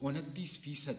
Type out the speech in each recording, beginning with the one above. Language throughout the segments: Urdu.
29%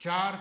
4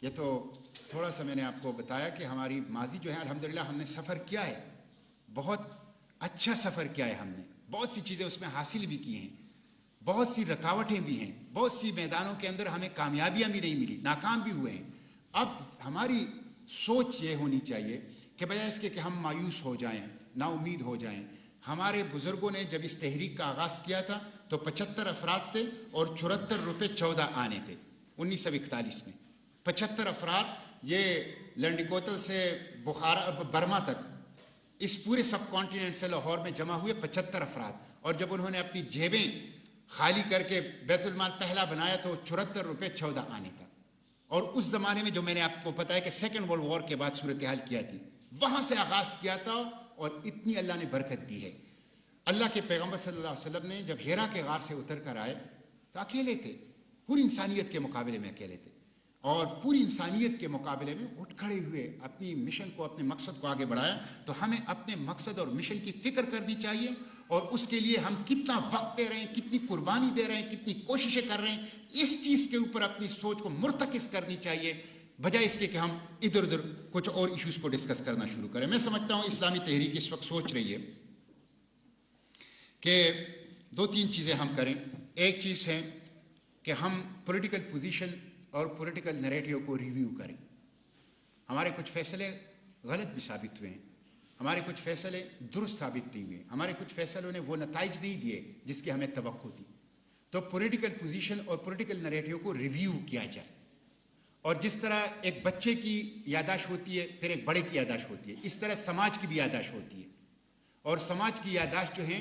یہ تو تھوڑا سا میں نے آپ کو بتایا کہ ہماری ماضی جو ہے الحمدللہ ہم نے سفر کیا ہے، بہت اچھا سفر کیا ہے ہم نے، بہت سی چیزیں اس میں حاصل بھی کی ہیں، بہت سی رکاوٹیں بھی ہیں، بہت سی میدانوں کے اندر ہمیں کامیابیاں بھی نہیں ملی، ناکام بھی ہوئے ہیں۔ اب ہماری سوچ یہ ہونی چاہیے کہ بجائے اس کے کہ ہم مایوس ہو جائیں، نا امید ہو جائیں۔ ہمارے بزرگوں نے جب اس تحریک کا آغاز کیا تھا تو 75 افراد تھے اور 74 روپے 14 آنے تھے 1941 میں۔ 75 افراد، یہ لنڈی سے بخارا برما تک، اس پورے سب کانٹیننٹ سے لاہور میں جمع ہوئے 75 افراد، اور جب انہوں نے اپنی جیبیں خالی کر کے بیت المال پہلا بنایا تو 74 روپے 14 آنے تھا۔ اور اس زمانے میں جو میں نے آپ کو پتا ہے کہ سیکنڈ ورلڈ وار کے بعد صورتحال کیا تھی، وہاں سے آغاز کیا تھا، اور اتنی اللہ نے برکت دی ہے۔ اللہ کے پیغمبر صلی اللہ علیہ وسلم نے جب ہیرا کے غار سے اتر کر آئے تو اکیلے تھے، پوری انسانیت کے مقابلے میں اکیلے تھے، اور پوری انسانیت کے مقابلے میں اٹھ کھڑے ہوئے، اپنی مشن کو، اپنے مقصد کو آگے بڑھایا۔ تو ہمیں اپنے مقصد اور مشن کی فکر کرنی چاہیے، اور اس کے لیے ہم کتنا وقت دے رہے ہیں، کتنی قربانی دے رہے ہیں، کتنی کوششیں کر رہے ہیں، اس چیز کے اوپر اپنی سوچ کو مرتکز کرنی چاہیے، بجائے اس کے کہ ہم ادھر ادھر کچھ اور ایشوز کو ڈسکس کرنا شروع کریں۔ میں سمجھتا ہوں اسلامی تحریک اس وقت سوچ رہی ہے کہ 2-3 چیزیں ہم کریں۔ ایک چیز ہے کہ ہم پولیٹیکل پوزیشن اور پولیٹیکل نیریٹیو کو ریویو کریں۔ ہمارے کچھ فیصلے غلط بھی ثابت ہوئے ہیں، ہمارے کچھ فیصلے درست ثابت نہیں ہوئے، ہمارے کچھ فیصلوں نے وہ نتائج نہیں دیے جس کی ہمیں توقع تھی۔ تو پولیٹیکل پوزیشن اور پولیٹیکل نیریٹیو کو ریویو کیا جائے، اور جس طرح ایک بچے کی یادداشت ہوتی ہے پھر ایک بڑے کی یادداشت ہوتی ہے، اس طرح سماج کی بھی یادداشت ہوتی ہے، اور سماج کی یادداشت جو ہیں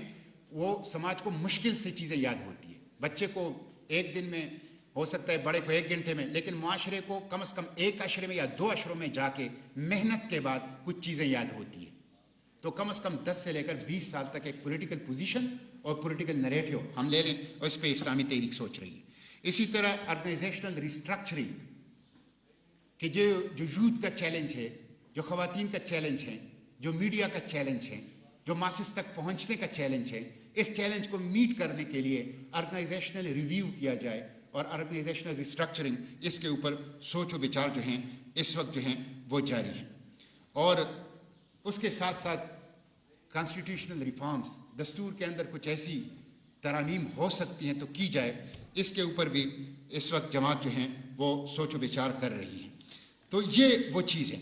وہ سماج کو مشکل سے چیزیں یاد ہوتی ہے۔ بچے کو ایک دن میں ہو سکتا ہے، بڑے کو 1 گھنٹے میں، لیکن معاشرے کو کم از کم 1 عشرے میں یا 2 عشروں میں جا کے محنت کے بعد کچھ چیزیں یاد ہوتی ہیں۔ تو کم از کم 10 سے لے کر 20 سال تک ایک پولیٹیکل پوزیشن اور پولیٹیکل نیریٹیو ہم لے لیں، اور اس پہ اسلامی تحریک سوچ رہی ہے۔ اسی طرح آرگنائزیشنل ریسٹرکچرنگ، کہ جو یوتھ کا چیلنج ہے، جو خواتین کا چیلنج ہے، جو میڈیا کا چیلنج ہے، جو ماسز تک پہنچنے کا چیلنج ہے، اس چیلنج کو میٹ کرنے کے لیے آرگنائزیشنل ریویو کیا جائے، اور آرگنائزیشنل ریسٹرکچرنگ اس کے اوپر سوچ و بچار جو ہیں اس وقت جو ہیں وہ جاری ہیں۔ اور اس کے ساتھ ساتھ کانسٹیٹیوشنل ریفارمز، دستور کے اندر کچھ ایسی ترامیم ہو سکتی ہیں تو کی جائے، اس کے اوپر بھی اس وقت جماعت جو ہیں وہ سوچ و بچار کر رہی ہے۔ تو یہ وہ چیز ہے۔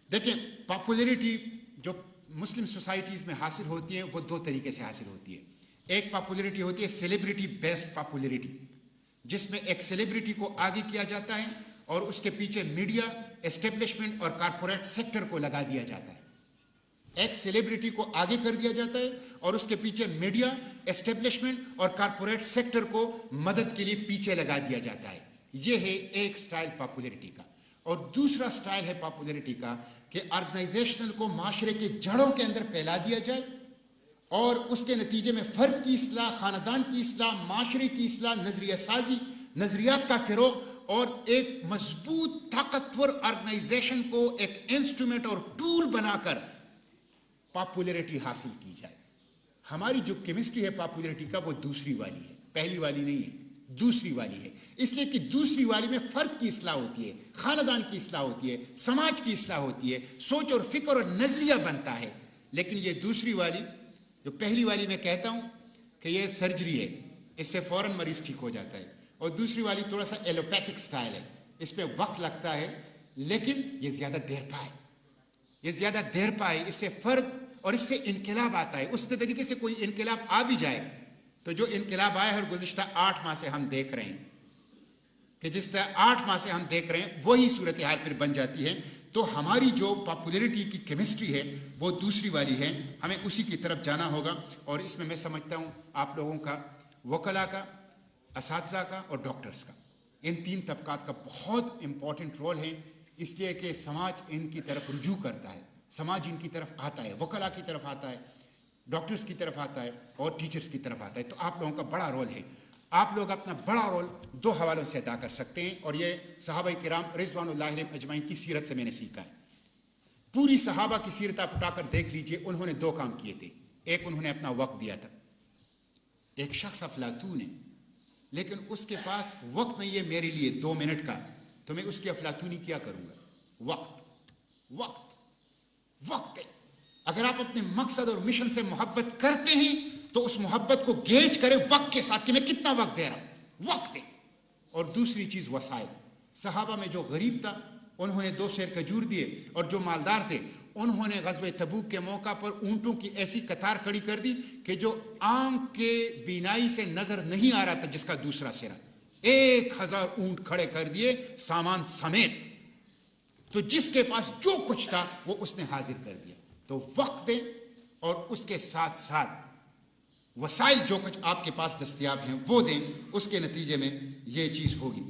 دیکھیں، پاپولیرٹی جو مسلم سوسائٹیز میں حاصل ہوتی ہیں وہ 2 طریقے سے حاصل ہوتی ہے۔ ایک پاپولیرٹی ہوتی ہے سیلیبریٹی بیسڈ پاپولیرٹی، جس میں ایک سیلیبریٹی کو آگے کیا جاتا ہے اور اس کے پیچھے میڈیا، اسٹیبلشمنٹ اور کارپوریٹ سیکٹر کو لگا دیا جاتا ہے۔ ایک سیلیبریٹی کو آگے کر دیا جاتا ہے اور اس کے پیچھے میڈیا، اسٹیبلشمنٹ اور کارپوریٹ سیکٹر کو مدد کے لیے پیچھے لگا دیا جاتا ہے۔ یہ ہے ایک سٹائل پاپولیرٹی کا۔ اور دوسرا سٹائل ہے پاپولیرٹی کا کہ آرگنائزیشنل کو معاشرے کے جڑوں کے اندر پھیلا دیا جائے، اور اس کے نتیجے میں فرد کی اصلاح، خاندان کی اصلاح، معاشرے کی اصلاح، نظریہ سازی، نظریات کا فروغ، اور ایک مضبوط طاقتور آرگنائزیشن کو ایک انسٹرومنٹ اور ٹول بنا کر پاپولیرٹی حاصل کی جائے۔ ہماری جو کیمسٹری ہے پاپولیرٹی کا وہ دوسری والی ہے، پہلی والی نہیں ہے، دوسری والی ہے۔ اس لیے کہ دوسری والی میں فرد کی اصلاح ہوتی ہے، خاندان کی اصلاح ہوتی ہے، سماج کی اصلاح ہوتی ہے، سوچ اور فکر اور نظریہ بنتا ہے۔ لیکن یہ دوسری والی، جو پہلی والی میں کہتا ہوں کہ یہ سرجری ہے، اس سے فوراً مریض ٹھیک ہو جاتا ہے، اور دوسری والی تھوڑا سا ایلوپیتھک سٹائل ہے، اس پہ وقت لگتا ہے، لیکن یہ زیادہ دیر پا ہے، یہ زیادہ دیر پا ہے، اس سے فرد اور اس سے انقلاب آتا ہے۔ اس طریقے سے کوئی انقلاب آ بھی جائے تو جو انقلاب آیا ہے اور گزشتہ 8 ماہ سے ہم دیکھ رہے ہیں کہ جس طرح 8 ماہ سے ہم دیکھ رہے ہیں وہی صورتحال پھر بن جاتی ہے۔ تو ہماری جو پاپولیرٹی کی کیمسٹری ہے وہ دوسری والی ہے، ہمیں اسی کی طرف جانا ہوگا۔ اور اس میں سمجھتا ہوں آپ لوگوں کا، وکلاء کا، اساتذہ کا اور ڈاکٹرز کا، ان 3 طبقات کا بہت امپورٹنٹ رول ہے، اس لیے کہ سماج ان کی طرف رجوع کرتا ہے، سماج ان کی طرف آتا ہے، وکلاء کی طرف آتا ہے، ڈاکٹرز کی طرف آتا ہے اور ٹیچرز کی طرف آتا ہے۔ تو آپ لوگوں کا بڑا رول ہے، آپ لوگ اپنا بڑا رول 2 حوالوں سے ادا کر سکتے ہیں، اور یہ صحابہ کرام رضوان اللہ علیہم اجمعین کی سیرت سے میں نے سیکھا ہے۔ پوری صحابہ کی سیرت آپ اٹھا کر دیکھ لیجئے، انہوں نے 2 کام کیے تھے۔ ایک، انہوں نے اپنا وقت دیا تھا۔ ایک شخص افلاطون ہے، لیکن اس کے پاس وقت نہیں ہے میرے لیے 2 منٹ کا، تو میں اس کی افلاطونی کیا کروں گا؟ وقت ہے۔ اگر آپ اپنے مقصد اور مشن سے محبت کرتے ہیں تو اس محبت کو گیج کریں وقت کے ساتھ کہ میں کتنا وقت دے رہا ہوں، وقت ہے۔ اور دوسری چیز وسائل۔ صحابہ میں جو غریب تھا انہوں نے 2 سیر کھجور دیے، اور جو مالدار تھے انہوں نے غزوہ تبوک کے موقع پر اونٹوں کی ایسی قطار کھڑی کر دی کہ جو آنکھ کے بینائی سے نظر نہیں آ رہا تھا جس کا دوسرا سرا، 1000 اونٹ کھڑے کر دیے سامان سمیت۔ تو جس کے پاس جو کچھ تھا وہ اس نے حاضر کر دیا۔ تو وقت دیں اور اس کے ساتھ ساتھ وسائل جو کچھ آپ کے پاس دستیاب ہیں وہ دیں، اس کے نتیجے میں یہ چیز ہوگی۔